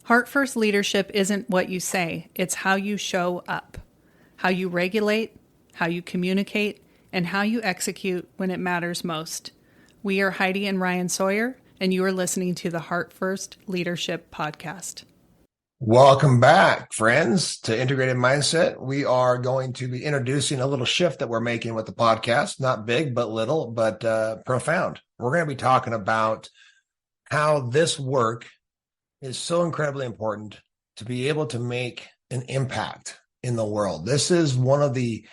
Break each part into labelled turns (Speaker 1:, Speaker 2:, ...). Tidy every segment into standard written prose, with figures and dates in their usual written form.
Speaker 1: Heart first leadership isn't what you say, it's how you show up, how you regulate, how you communicate, and how you execute when it matters most. We are Heidi and Ryan Sawyer, and you are listening to the Heart First Leadership Podcast.
Speaker 2: Welcome back, friends, to Integrated Mindset. We are going to be introducing a little shift that we're making with the podcast. Not big, but little, but profound. We're going to be talking about how this work is so incredibly important to be able to make an impact in the world. This is one of the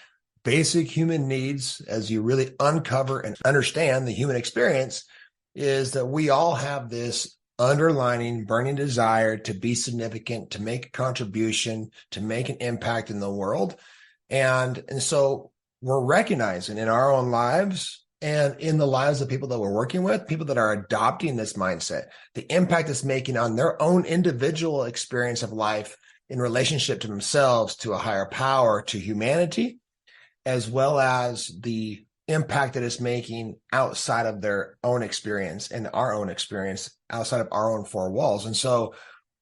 Speaker 2: basic human needs as you really uncover and understand the human experience, is that we all have this underlining burning desire to be significant, to make a contribution, to make an impact in the world. And so we're recognizing in our own lives and in the lives of people that we're working with, people that are adopting this mindset, the impact it's making on their own individual experience of life in relationship to themselves, to a higher power, to humanity, as well as the impact that it's making outside of their own experience and our own experience outside of our own four walls. And so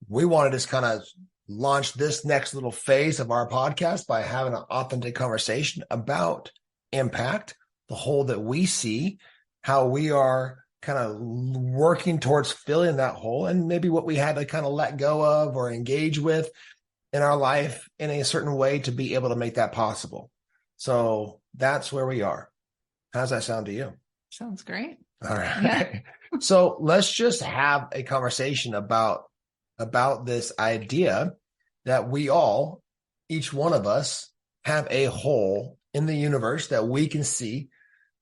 Speaker 2: we want to just kind of launch this next little phase of our podcast by having an authentic conversation about impact, the hole that we see, how we are kind of working towards filling that hole, and maybe what we had to kind of let go of or engage with in our life in a certain way to be able to make that possible. So that's where we are. How's that sound to you?
Speaker 1: Sounds great.
Speaker 2: All right.
Speaker 1: Yeah.
Speaker 2: So let's just have a conversation about this idea that we all, each one of us, have a hole in the universe that we can see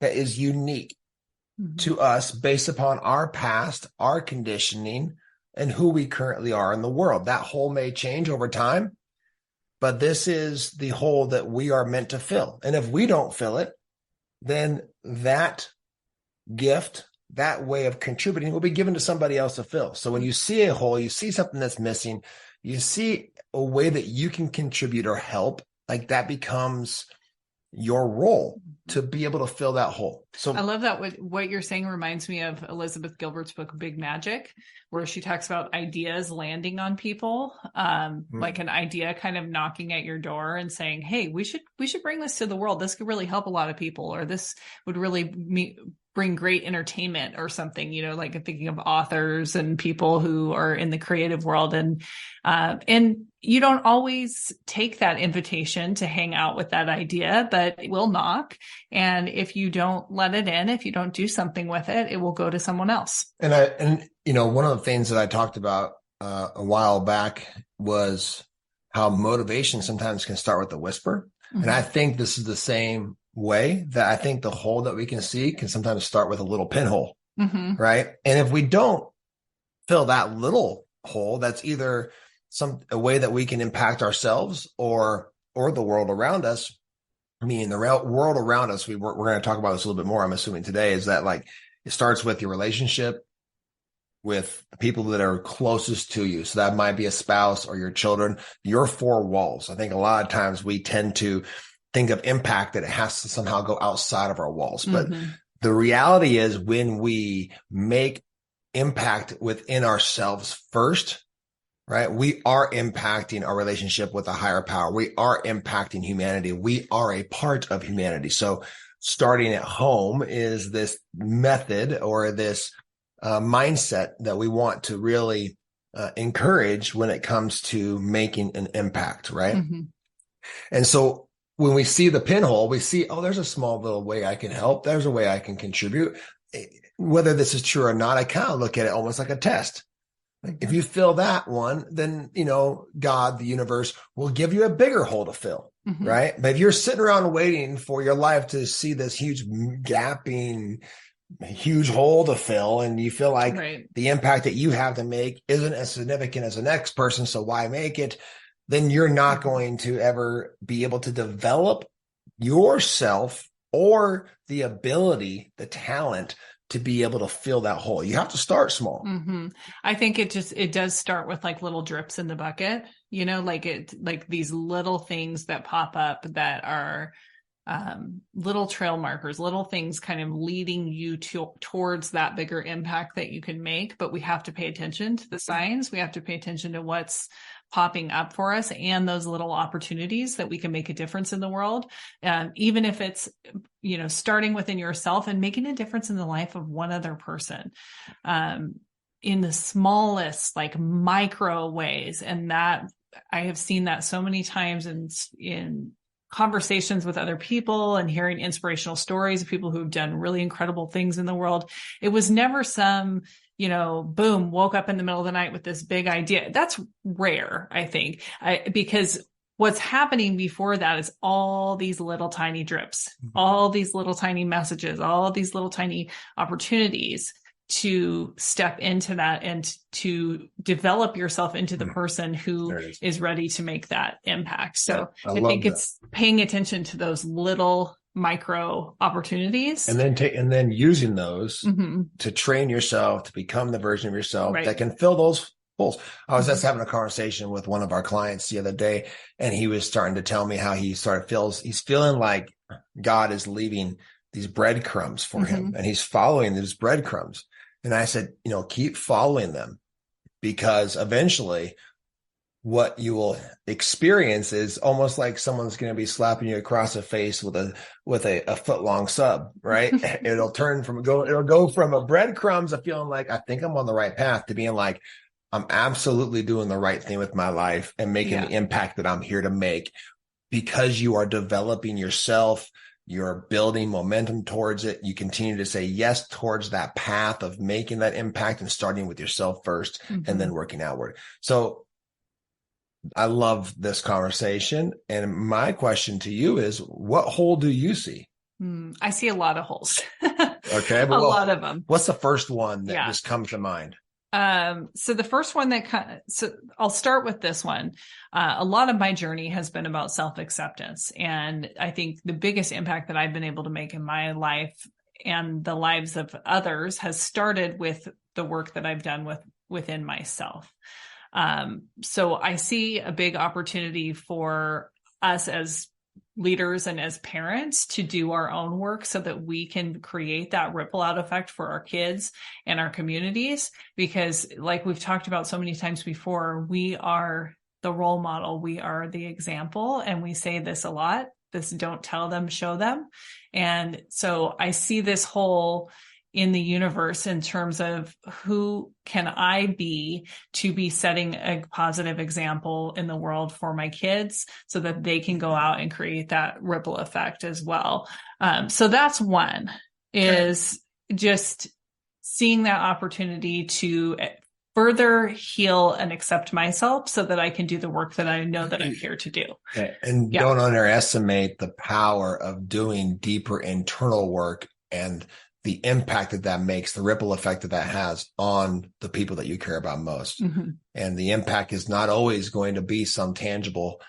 Speaker 2: that is unique to us based upon our past, our conditioning, and who we currently are in the world. That hole may change over time, but this is the hole that we are meant to fill. And if we don't fill it, then that gift, that way of contributing will be given to somebody else to fill. So when you see a hole, you see something that's missing, you see a way that you can contribute or help, like that becomes your role to be able to fill that hole. So
Speaker 1: I love that what you're saying reminds me of Elizabeth Gilbert's book, Big Magic, where she talks about ideas landing on people, like an idea kind of knocking at your door and saying, hey, we should bring this to the world. This could really help a lot of people, or this would really bring great entertainment or something, like I'm thinking of authors and people who are in the creative world. And you don't always take that invitation to hang out with that idea, but it will knock. And if you don't let it in, if you don't do something with it, it will go to someone else.
Speaker 2: And one of the things that I talked about a while back was how motivation sometimes can start with a whisper. Mm-hmm. And I think this is the same way, that I think the hole that we can see can sometimes start with a little pinhole, right? And if we don't fill that little hole, that's either a way that we can impact ourselves or the world around us. I mean, the world around us, we're going to talk about this a little bit more, I'm assuming today, is that like it starts with your relationship with the people that are closest to you. So that might be a spouse or your children, your four walls. I think a lot of times we tend to think of impact that it has to somehow go outside of our walls. But the reality is, when we make impact within ourselves first, right, we are impacting our relationship with a higher power. We are impacting humanity. We are a part of humanity. So starting at home is this method or this mindset that we want to really encourage when it comes to making an impact, right? And so when we see the pinhole, we see, oh, there's a small little way I can help. There's a way I can contribute. Whether this is true or not, I kind of look at it almost like a test. Like if you fill that one, then, God, the universe, will give you a bigger hole to fill, right? But if you're sitting around waiting for your life to see this huge gaping, huge hole to fill, and you feel like the impact that you have to make isn't as significant as the next person, so why make it? Then you're not going to ever be able to develop yourself or the ability, the talent to be able to fill that hole. You have to start small.
Speaker 1: I think it does start with like little drips in the bucket, like these little things that pop up that are little trail markers, little things kind of leading you towards that bigger impact that you can make. But we have to pay attention to the signs. We have to pay attention to what's popping up for us and those little opportunities that we can make a difference in the world. Even if it's, starting within yourself and making a difference in the life of one other person, in the smallest, like micro ways. And that I have seen that so many times in conversations with other people and hearing inspirational stories of people who've done really incredible things in the world. It was never some, boom, woke up in the middle of the night with this big idea. That's rare, I think, because what's happening before that is all these little tiny drips, all these little tiny messages, all these little tiny opportunities to step into that and to develop yourself into the person who is ready to make that impact. So I think it's paying attention to those little micro opportunities
Speaker 2: and then using those to train yourself to become the version of yourself that can fill those holes. I was just having a conversation with one of our clients the other day, and he was starting to tell me how he's feeling like God is leaving these breadcrumbs for him, and he's following these breadcrumbs. And I said, keep following them, because eventually what you will experience is almost like someone's going to be slapping you across the face with a foot long sub, right? It'll go from a breadcrumbs of feeling like I think I'm on the right path to being like, I'm absolutely doing the right thing with my life and making the impact that I'm here to make, because you are developing yourself. You're building momentum towards it. You continue to say yes towards that path of making that impact and starting with yourself first and then working outward. So I love this conversation. And my question to you is, what hole do you see?
Speaker 1: I see a lot of holes.
Speaker 2: Okay.
Speaker 1: But a lot of them.
Speaker 2: What's the first one that just comes to mind?
Speaker 1: So the first one so I'll start with this one. A lot of my journey has been about self-acceptance. And I think the biggest impact that I've been able to make in my life and the lives of others has started with the work that I've done within myself. So I see a big opportunity for us as leaders and as parents to do our own work so that we can create that ripple out effect for our kids and our communities. Because like we've talked about so many times before, we are the role model. We are the example. And we say this a lot, this don't tell them, show them. And so I see this whole in the universe in terms of who can I be to be setting a positive example in the world for my kids so that they can go out and create that ripple effect as well. So that's one, is just seeing that opportunity to further heal and accept myself so that I can do the work that I know that I'm here to do.
Speaker 2: And don't underestimate the power of doing deeper internal work and the impact that makes, the ripple effect that has on the people that you care about most. And the impact is not always going to be some tangible,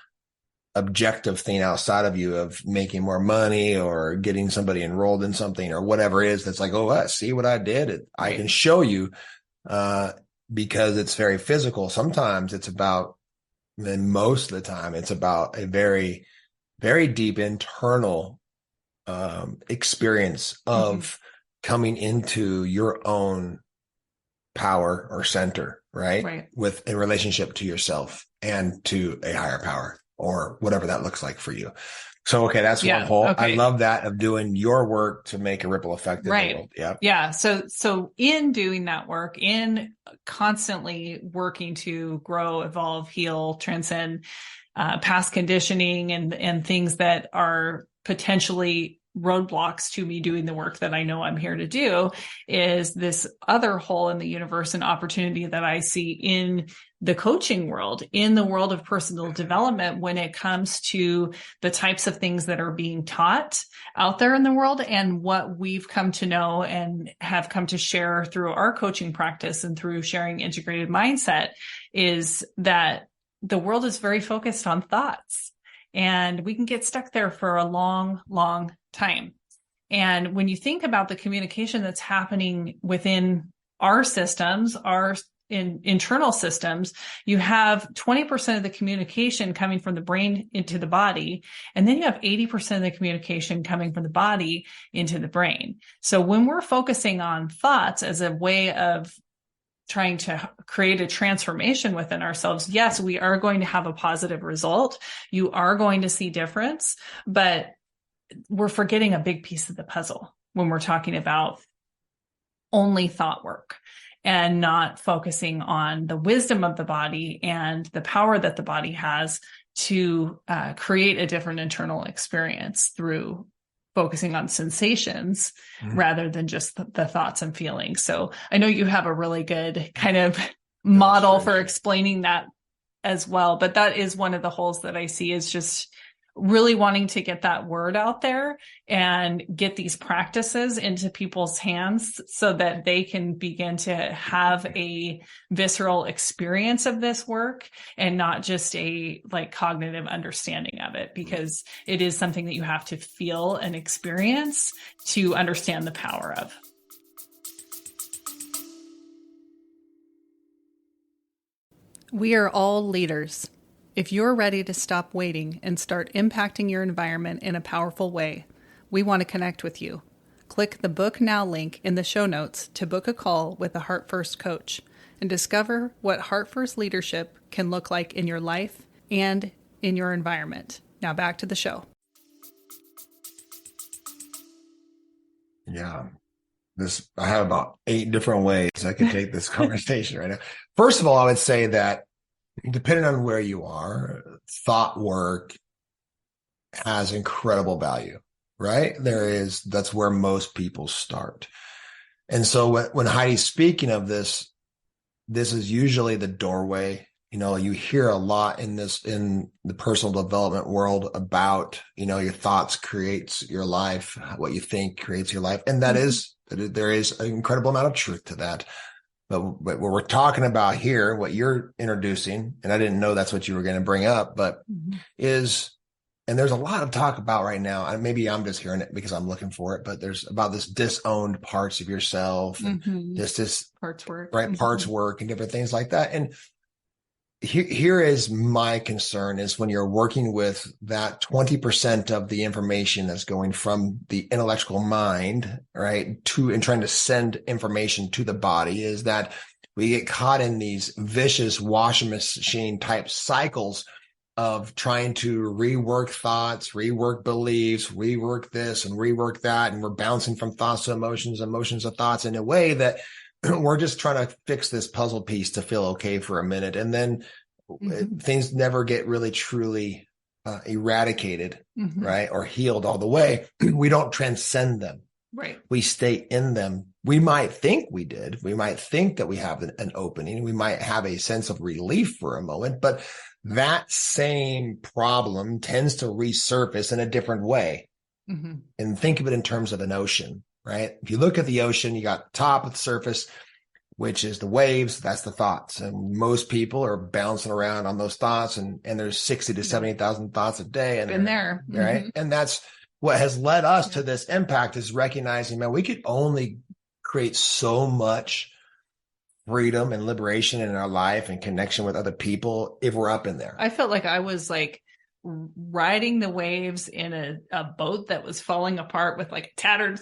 Speaker 2: objective thing outside of you of making more money or getting somebody enrolled in something or whatever it is that's like, oh, see what I did. I can show you, because it's very physical. Sometimes it's about, and most of the time, it's about a very, very deep internal experience of coming into your own power or center, right? With in relationship to yourself and to a higher power or whatever that looks like for you. So, okay, that's one hole. I love that, of doing your work to make a ripple effect in the world.
Speaker 1: Yeah. So in doing that work, in constantly working to grow, evolve, heal, transcend past conditioning and things that are potentially roadblocks to me doing the work that I know I'm here to do, is this other hole in the universe and opportunity that I see in the coaching world, in the world of personal development, when it comes to the types of things that are being taught out there in the world and what we've come to know and have come to share through our coaching practice and through sharing integrated mindset, is that the world is very focused on thoughts, and we can get stuck there for a long, long time. And when you think about the communication that's happening within our systems, our internal systems, you have 20% of the communication coming from the brain into the body. And then you have 80% of the communication coming from the body into the brain. So when we're focusing on thoughts as a way of trying to create a transformation within ourselves, yes, we are going to have a positive result. You are going to see difference, but we're forgetting a big piece of the puzzle when we're talking about only thought work and not focusing on the wisdom of the body and the power that the body has to create a different internal experience through focusing on sensations rather than just the thoughts and feelings. So I know you have a really good kind of model for explaining that as well, but that is one of the holes that I see, is just really wanting to get that word out there and get these practices into people's hands so that they can begin to have a visceral experience of this work and not just a like cognitive understanding of it, because it is something that you have to feel and experience to understand the power of.
Speaker 3: We are all leaders. If you're ready to stop waiting and start impacting your environment in a powerful way, we want to connect with you. Click the Book Now link in the show notes to book a call with a Heart First coach and discover what Heart First leadership can look like in your life and in your environment. Now back to the show.
Speaker 2: Yeah. I have about 8 different ways I could take this conversation right now. First of all, I would say that depending on where you are, thought work has incredible value, right? That's where most people start. And so when Heidi's speaking of this is usually the doorway. You know, you hear a lot in the personal development world about, you know, your thoughts creates your life, what you think creates your life. And there is an incredible amount of truth to that. But what we're talking about here, what you're introducing, and I didn't know that's what you were going to bring up, but and there's a lot of talk about right now, and maybe I'm just hearing it because I'm looking for it, but there's about this disowned parts of yourself, and this
Speaker 1: parts work,
Speaker 2: right? Parts work and different things like that. And here is my concern is when you're working with that 20% of the information that's going from the intellectual mind, right, and trying to send information to the body, is that we get caught in these vicious washing machine type cycles of trying to rework thoughts, rework beliefs, rework this and rework that. And we're bouncing from thoughts to emotions to thoughts in a way that we're just trying to fix this puzzle piece to feel okay for a minute. And then things never get really truly eradicated, right? Or healed all the way. We don't transcend them.
Speaker 1: Right.
Speaker 2: We stay in them. We might think we did. We might think that we have an opening. We might have a sense of relief for a moment, but that same problem tends to resurface in a different way. And think of it in terms of an ocean. Right? If you look at the ocean, you got the top of the surface, which is the waves. That's the thoughts. And most people are bouncing around on those thoughts. And there's 60 to 70,000 thoughts a day. And
Speaker 1: been there.
Speaker 2: Right. And that's what has led us to this impact, is recognizing, man, we could only create so much freedom and liberation in our life and connection with other people if we're up in there.
Speaker 1: I felt like I was like riding the waves in a boat that was falling apart with like a tattered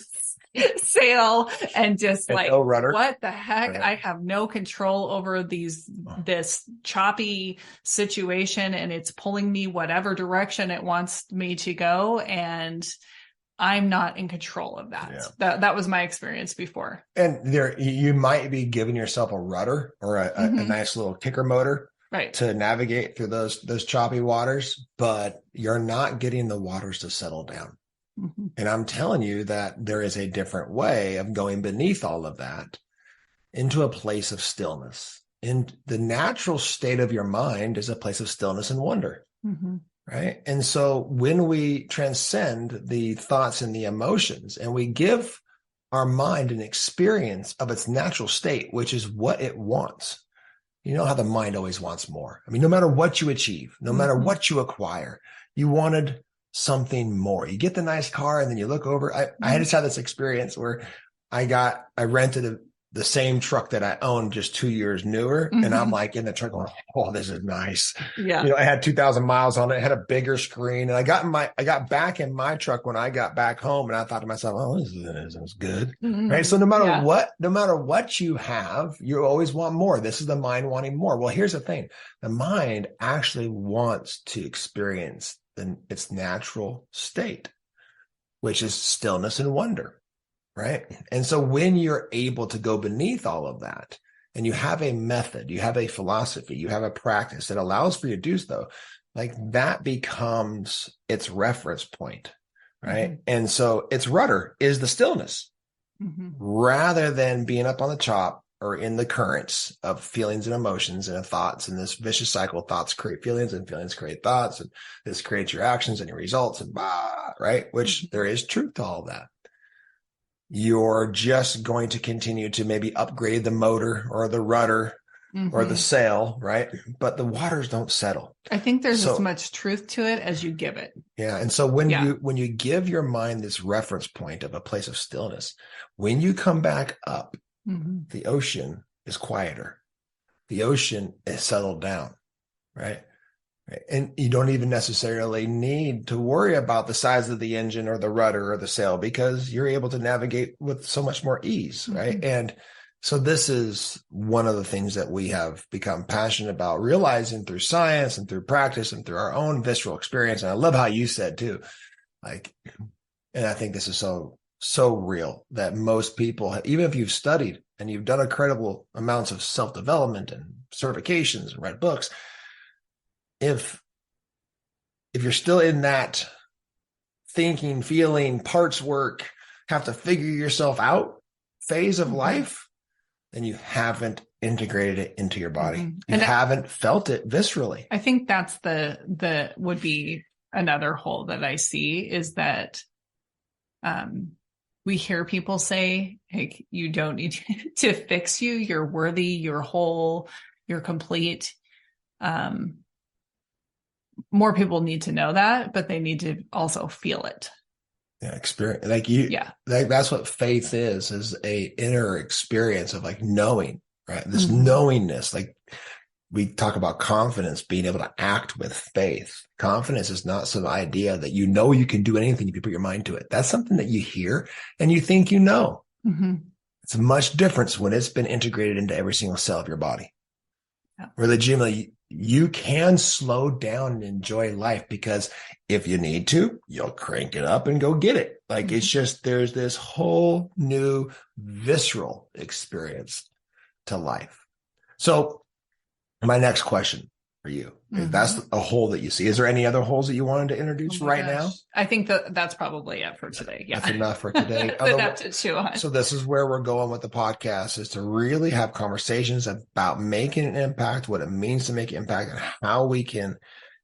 Speaker 1: sail and just and like, no rudder. What the heck? Right. I have no control over this choppy situation, and it's pulling me whatever direction it wants me to go. And I'm not in control of that. Yeah. That was my experience before.
Speaker 2: And you might be giving yourself a rudder or a nice little kicker motor, right, to navigate through those choppy waters, but you're not getting the waters to settle down. And I'm telling you that there is a different way of going beneath all of that into a place of stillness. And the natural state of your mind is a place of stillness and wonder. Right. And so when we transcend the thoughts and the emotions and we give our mind an experience of its natural state, which is what it wants. You know how the mind always wants more. I mean, no matter what you achieve, no matter what you acquire, you wanted something more. You get the nice car and then you look over. I just had this experience where I rented the same truck that I owned just 2 years newer.
Speaker 1: Mm-hmm.
Speaker 2: And I'm like in the truck going, oh, this is nice.
Speaker 1: Yeah.
Speaker 2: You know, I had 2,000 miles on it. It had a bigger screen. And I got back in my truck when I got back home, and I thought to myself, oh, this is good.
Speaker 1: Mm-hmm.
Speaker 2: Right. So no matter what you have, you always want more. This is the mind wanting more. Well, here's the thing. The mind actually wants to experience its natural state, which is stillness and wonder. Right. And so when you're able to go beneath all of that, and you have a method, you have a philosophy, you have a practice that allows for you to do so, like that becomes its reference point. Right. Mm-hmm. And so its rudder is the stillness, mm-hmm. rather than being up on the top or in the currents of feelings and emotions and thoughts, and this vicious cycle. Thoughts create feelings and feelings create thoughts, and this creates your actions and your results, and right. Which mm-hmm. there is truth to all of that. You're just going to continue to maybe upgrade the motor or the rudder, mm-hmm. or the sail, right? But the waters don't settle.
Speaker 1: I think there's as much truth to it as you give it.
Speaker 2: Yeah. And so when you give your mind this reference point of a place of stillness, when you come back up, mm-hmm. the ocean is quieter. The ocean is settled down, right? And you don't even necessarily need to worry about the size of the engine or the rudder or the sail, because you're able to navigate with so much more ease, right? Mm-hmm. And so this is one of the things that we have become passionate about, realizing through science and through practice and through our own visceral experience. And I love how you said too, like, and I think this is so real that most people, even if you've studied and you've done incredible amounts of self-development and certifications and read books, if you're still in that thinking, feeling, parts work, have to figure yourself out phase of mm-hmm. life, then you haven't integrated it into your body. Mm-hmm. You haven't felt it viscerally.
Speaker 1: I think that's the would be another hole that I see, is that we hear people say, hey, you don't need to fix you. You're worthy, you're whole, you're complete. More people need to know that, but they need to also feel it.
Speaker 2: Yeah. Experience. Like that's what faith is a inner experience of like knowing, right? This mm-hmm. knowingness, like we talk about confidence, being able to act with faith. Confidence is not some idea that you know you can do anything if you put your mind to it. That's something that you hear and you think you know. Mm-hmm. It's much difference when it's been integrated into every single cell of your body. Yeah. Legitimately, you can slow down and enjoy life, because if you need to, you'll crank it up and go get it. Like mm-hmm. it's just, there's this whole new visceral experience to life. So my next question for you, mm-hmm. that's a hole that you see. Is there any other holes that you wanted to introduce now?
Speaker 1: I think that's probably it for today. Yeah.
Speaker 2: That's enough for today. So this is where we're going with the podcast, is to really have conversations about making an impact, what it means to make an impact, and how we can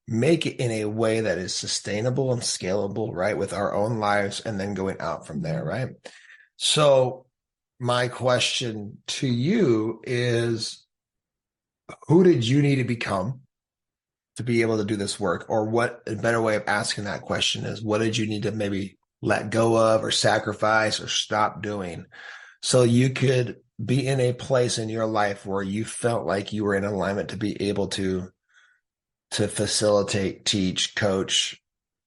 Speaker 2: make it in a way that is sustainable and scalable, right? With our own lives, and then going out from there, right? So my question to you is, who did you need to become to be able to do this work? Or what a better way of asking that question is, what did you need to maybe let go of or sacrifice or stop doing so you could be in a place in your life where you felt like you were in alignment to be able to facilitate, teach, coach,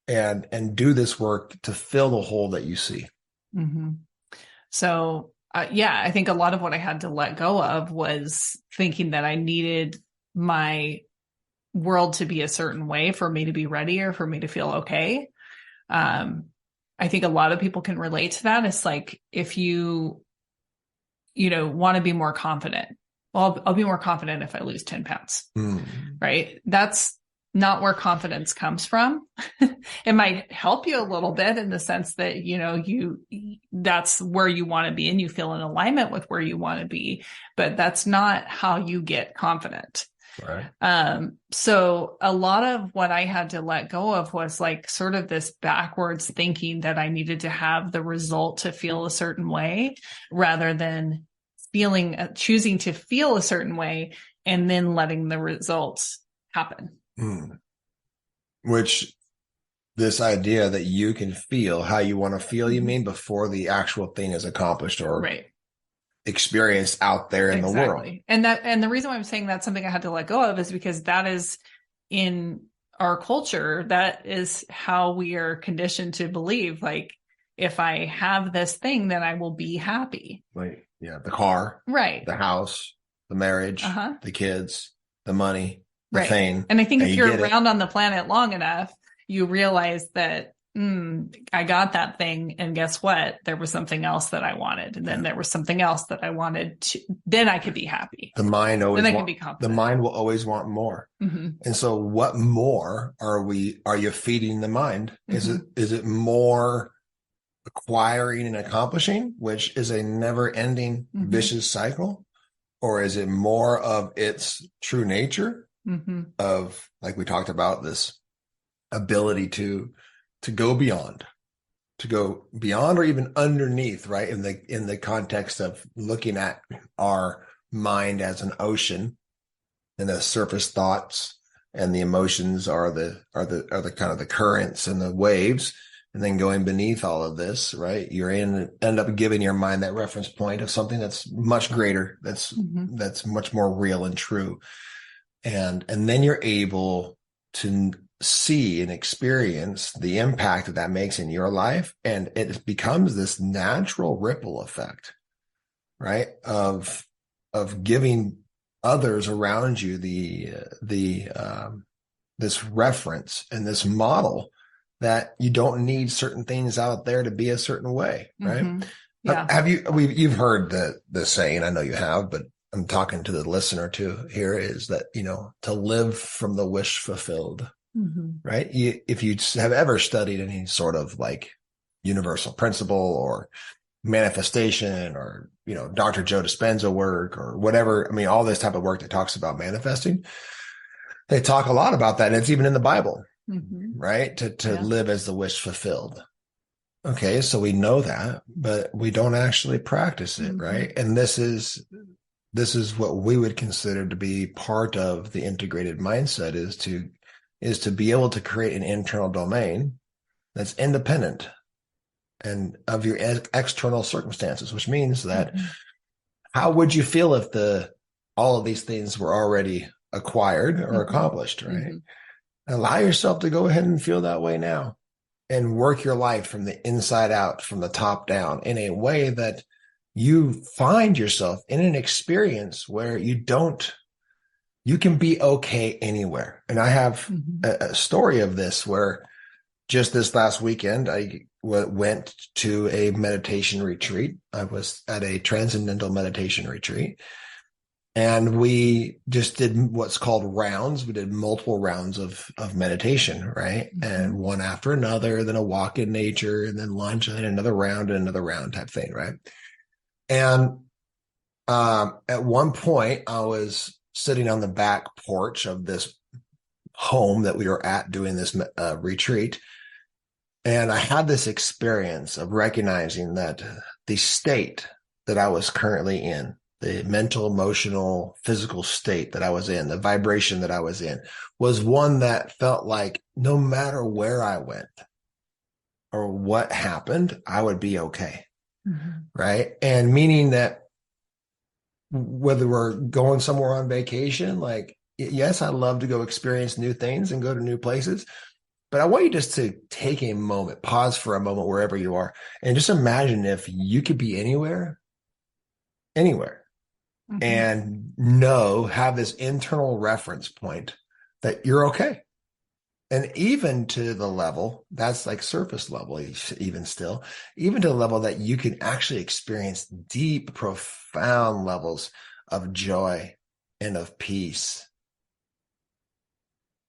Speaker 2: and do this work to fill the hole that you see?
Speaker 1: Mm-hmm. So I think a lot of what I had to let go of was thinking that I needed my world to be a certain way for me to be ready or for me to feel okay. I think a lot of people can relate to that. It's like, if you want to be more confident, well, I'll be more confident if I lose 10 pounds, right? That's not where confidence comes from. It might help you a little bit in the sense that, that's where you want to be and you feel in alignment with where you want to be, but that's not how you get confident. Right. So a lot of what I had to let go of was like sort of this backwards thinking that I needed to have the result to feel a certain way, rather than choosing to feel a certain way and then letting the results happen.
Speaker 2: Which, this idea that you can feel how you want to feel, you mean, before the actual thing is accomplished, or
Speaker 1: right.
Speaker 2: experienced out there in the world.
Speaker 1: And the reason why I'm saying that's something I had to let go of is because that is in our culture, that is how we are conditioned to believe. Like, if I have this thing, then I will be happy.
Speaker 2: Like, yeah, the car,
Speaker 1: right?
Speaker 2: The house, the marriage, the kids, the money, the thing.
Speaker 1: And I think if you're around on the planet long enough, you realize that I got that thing, and guess what? There was something else that I wanted, and then there was something else that I wanted to. Then I could be happy.
Speaker 2: The mind always
Speaker 1: then I can be confident.
Speaker 2: The mind will always want more. And so, what more are you feeding the mind? Is it more acquiring and accomplishing, which is a never-ending vicious cycle, or is it more of its true nature of, like we talked about, this ability to go beyond, or even underneath, right? In the context of looking at our mind as an ocean, and the surface thoughts and the emotions are the kind of the currents and the waves, and then going beneath all of this, right? End up giving your mind that reference point of something that's much greater, that's much more real and true, and then you're able to see and experience the impact that makes in your life. And it becomes this natural ripple effect, right? Of giving others around you this reference and this model that you don't need certain things out there to be a certain way, right? Yeah. You've heard the saying, I know you have, but I'm talking to the listener too here, is that, to live from the wish fulfilled. Right? If you have ever studied any sort of like universal principle or manifestation, or, Dr. Joe Dispenza work or whatever, I mean, all this type of work that talks about manifesting, they talk a lot about that. And it's even in the Bible, right? To live as the wish fulfilled. Okay. So we know that, but we don't actually practice it. Right. And this is what we would consider to be part of the integrated mindset, is to be able to create an internal domain that's independent and of your external circumstances, which means that how would you feel if all of these things were already acquired or accomplished, right? Allow yourself to go ahead and feel that way now, and work your life from the inside out, from the top down, in a way that you find yourself in an experience where you can be okay anywhere. And I have a story of this, where just this last weekend, I went to a meditation retreat. I was at a transcendental meditation retreat, and we just did what's called rounds. We did multiple rounds of meditation, right? And one after another, then a walk in nature, and then lunch, and then another round type thing, right? And at one point, I was sitting on the back porch of this home that we were at doing this retreat. And I had this experience of recognizing that the state that I was currently in, the mental, emotional, physical state that I was in, the vibration that I was in, was one that felt like no matter where I went or what happened, I would be okay. Right. And meaning that whether we're going somewhere on vacation, like, yes, I love to go experience new things and go to new places, but I want you just to take a moment, pause for a moment wherever you are, and just imagine if you could be anywhere, and have this internal reference point that you're okay. And even to the level, that's like surface level, even to the level that you can actually experience deep, profound levels of joy and of peace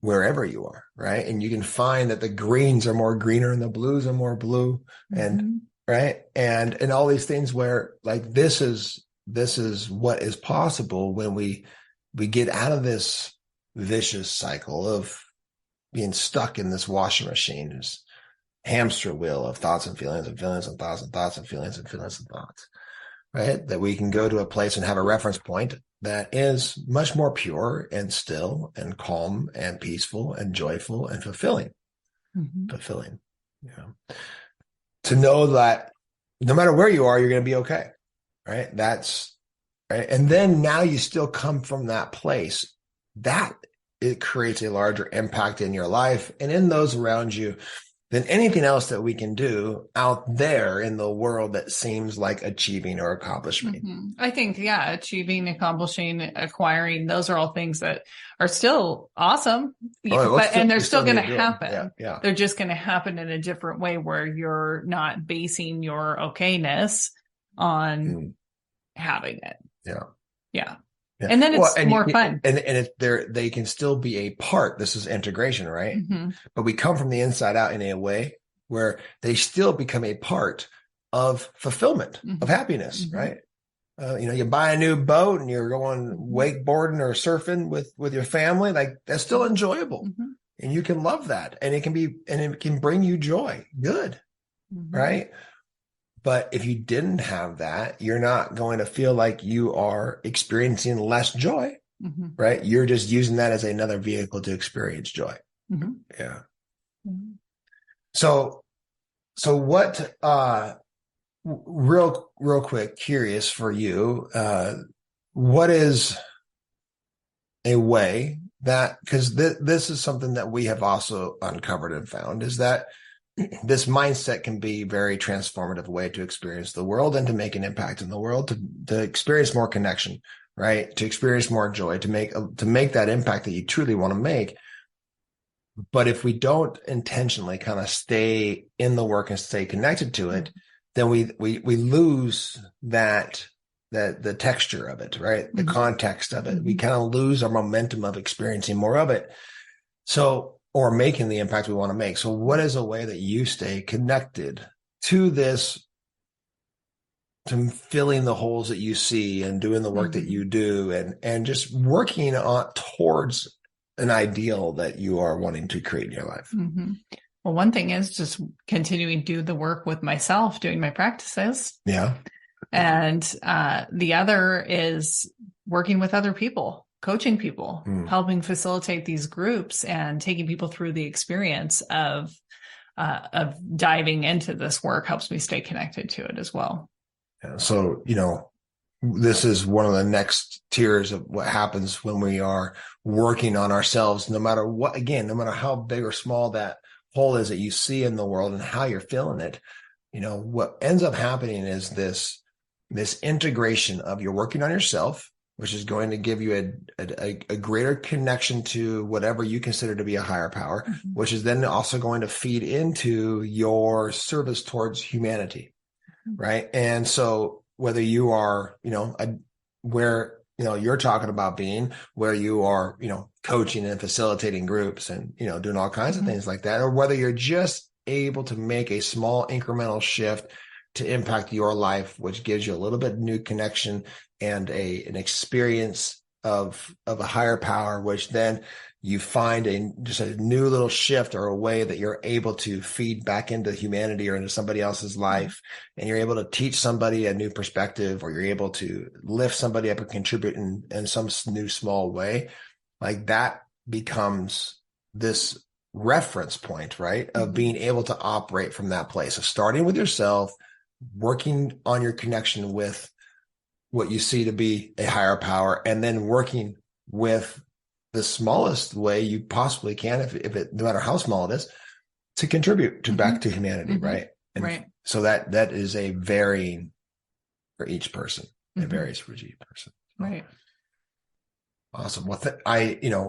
Speaker 2: wherever you are, right? And you can find that the greens are more greener and the blues are more blue, and right. And all these things where, like, this is what is possible when we get out of this vicious cycle of being stuck in this washing machine, this hamster wheel of thoughts and feelings and feelings and thoughts and thoughts and feelings and feelings and thoughts, right? That we can go to a place and have a reference point that is much more pure and still and calm and peaceful and joyful and fulfilling. To know that no matter where you are, you're going to be okay. right? That's right. And then now you still come from that place that it creates a larger impact in your life and in those around you than anything else that we can do out there in the world that seems like achieving or accomplishing.
Speaker 1: I think, yeah, achieving, accomplishing, acquiring, those are all things that are still awesome, and they're still going to happen.
Speaker 2: Yeah.
Speaker 1: They're just going to happen in a different way where you're not basing your okayness on having it.
Speaker 2: Yeah.
Speaker 1: Yeah. And then it's more fun.
Speaker 2: And they can still be a part. This is integration, right? But we come from the inside out in a way where they still become a part of fulfillment, of happiness, right? You buy a new boat and you're going wakeboarding or surfing with your family, like that's still enjoyable. And you can love that. And it can bring you joy. Good. Right. But if you didn't have that, you're not going to feel like you are experiencing less joy, right? You're just using that as another vehicle to experience joy. Yeah. So what, real quick, curious for you, what is a way that, because this is something that we have also uncovered and found, is that this mindset can be a very transformative way to experience the world and to make an impact in the world, to experience more connection, right? To experience more joy, to make that impact that you truly want to make. But if we don't intentionally kind of stay in the work and stay connected to it, then we lose that the texture of it, right? The context of it. We kind of lose our momentum of experiencing more of it. Or making the impact we want to make. So what is a way that you stay connected to this, to filling the holes that you see and doing the work that you do and just working towards an ideal that you are wanting to create in your life?
Speaker 1: Well, one thing is just continuing to do the work with myself, doing my practices.
Speaker 2: Yeah.
Speaker 1: And the other is working with other people. Coaching people, helping facilitate these groups and taking people through the experience of diving into this work helps me stay connected to it as well.
Speaker 2: Yeah, so, this is one of the next tiers of what happens when we are working on ourselves, no matter how big or small that hole is that you see in the world and how you're feeling it. What ends up happening is this integration of you're working on yourself, which is going to give you a greater connection to whatever you consider to be a higher power, which is then also going to feed into your service towards humanity, right? And so whether you are, where, you're talking about being, where you are, coaching and facilitating groups and, doing all kinds of things like that, or whether you're just able to make a small incremental shift to impact your life, which gives you a little bit of new connection and an experience of a higher power, which then you find just a new little shift or a way that you're able to feed back into humanity or into somebody else's life. And you're able to teach somebody a new perspective, or you're able to lift somebody up and contribute in some new small way. Like that becomes this reference point, right? Of being able to operate from that place of starting with yourself, working on your connection with what you see to be a higher power, and then working with the smallest way you possibly can, if it, no matter how small it is, to contribute to back to humanity. Right. And
Speaker 1: right.
Speaker 2: So that is a varying for each person. It varies for each person.
Speaker 1: Right.
Speaker 2: Awesome. Well,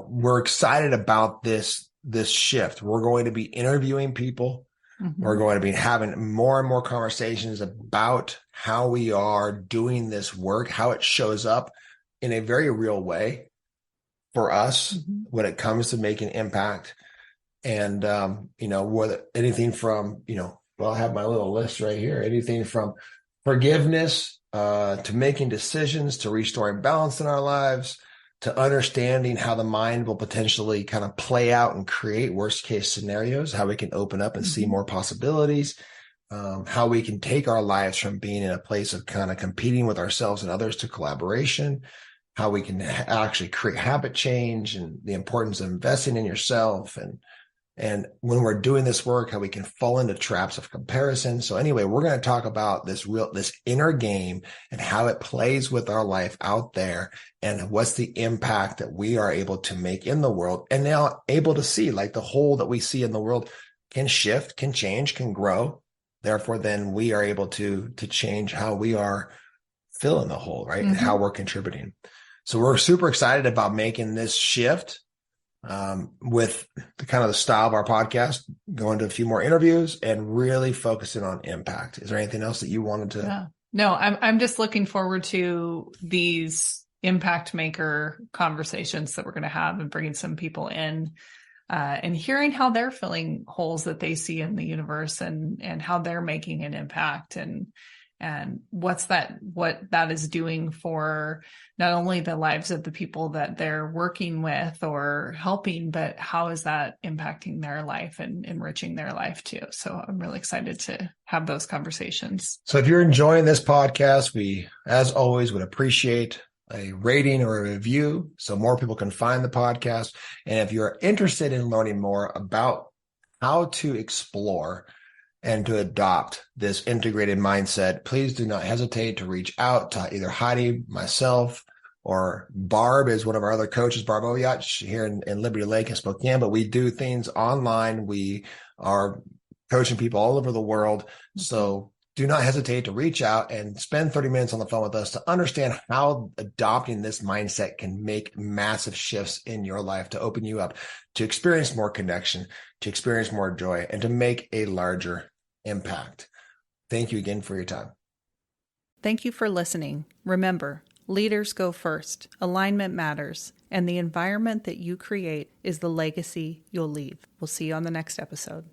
Speaker 2: we're excited about this shift. We're going to be interviewing people. We're going to be having more and more conversations about how we are doing this work, how it shows up in a very real way for us when it comes to making impact. And, whether anything from, I have my little list right here, anything from forgiveness to making decisions, to restoring balance in our lives, to understanding how the mind will potentially kind of play out and create worst case scenarios, how we can open up and see more possibilities, how we can take our lives from being in a place of kind of competing with ourselves and others to collaboration, how we can actually create habit change, and the importance of investing in yourself and And when we're doing this work, how we can fall into traps of comparison. So anyway, we're going to talk about this inner game and how it plays with our life out there and what's the impact that we are able to make in the world and now able to see, like the hole that we see in the world can shift, can change, can grow. Therefore, then we are able to change how we are filling the hole, right? And how we're contributing. So we're super excited about making this shift with the kind of the style of our podcast, going to a few more interviews and really focusing on impact. Is there anything else that you wanted to?
Speaker 1: Yeah. No, I'm just looking forward to these impact maker conversations that we're going to have and bringing some people in and hearing how they're filling holes that they see in the universe and how they're making an impact and what that is doing for not only the lives of the people that they're working with or helping, but how is that impacting their life and enriching their life too. So I'm really excited to have those conversations.
Speaker 2: So if you're enjoying this podcast, we, as always, would appreciate a rating or a review so more people can find the podcast. And if you're interested in learning more about how to explore and to adopt this integrated mindset, please do not hesitate to reach out to either Heidi, myself, or Barb is one of our other coaches, Barb Oyat, here in Liberty Lake in Spokane. But we do things online. We are coaching people all over the world. So do not hesitate to reach out and spend 30 minutes on the phone with us to understand how adopting this mindset can make massive shifts in your life, to open you up, to experience more connection, to experience more joy, and to make a larger impact. Thank you again for your time.
Speaker 3: Thank you for listening. Remember, leaders go first, alignment matters, and the environment that you create is the legacy you'll leave. We'll see you on the next episode.